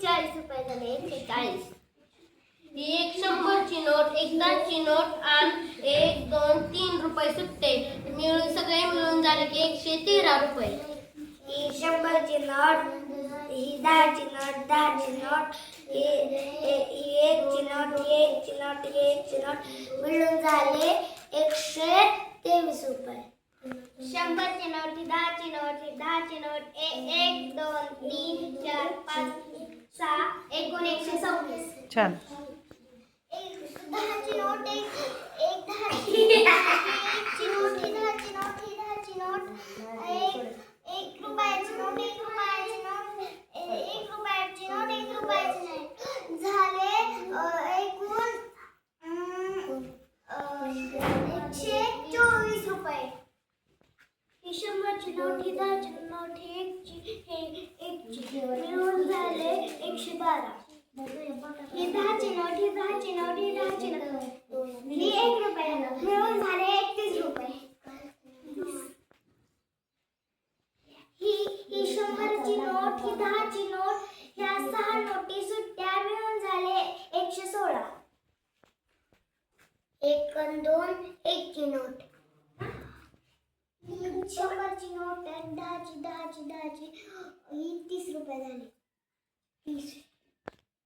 40 रुपये झाले 140. एक 100ची नोट, एक 10ची नोट आणि 1 2 3 रुपये सुट्टे मिळून सगळे मिळून झाले की 113 रुपये. ही 100ची नोट, ही 10ची नोट, 10ची नोट, ही 1ची नोट, ही 1ची नोट, ही 1ची नोट मिळून झाले 123 रुपये. 100ची नोट, ही 10ची नोट, ही 10ची नोट 1 2 3 4 5 6 एकूण 126. छान. 10ची नोट, एक 10ची नोट, ही 10ची नोट, ही 10ची नोट, एक रुपयाची नोट, 1 रुपयाची नोट, 1 रुपयाची नोट, 1 रुपयाची नोट झाले एकूण 124 रुपये. ही 100ची नोट, ही 10ची नोट, ही 1ची मिळून झाले 112. ही 10ची नोट, ही 10ची नोट, ही 10ची नोट, ही 1 रुपया मिळून झाले 31 रुपये. ही 100ची नोट, ही 10ची नोट, ह्या 6 नोटी सुट्ट्या मिळून झाले 116. 1 आणि 2 1ची नोट. ही 100ची नोट, 10ची ही 30 रुपये झाले. 30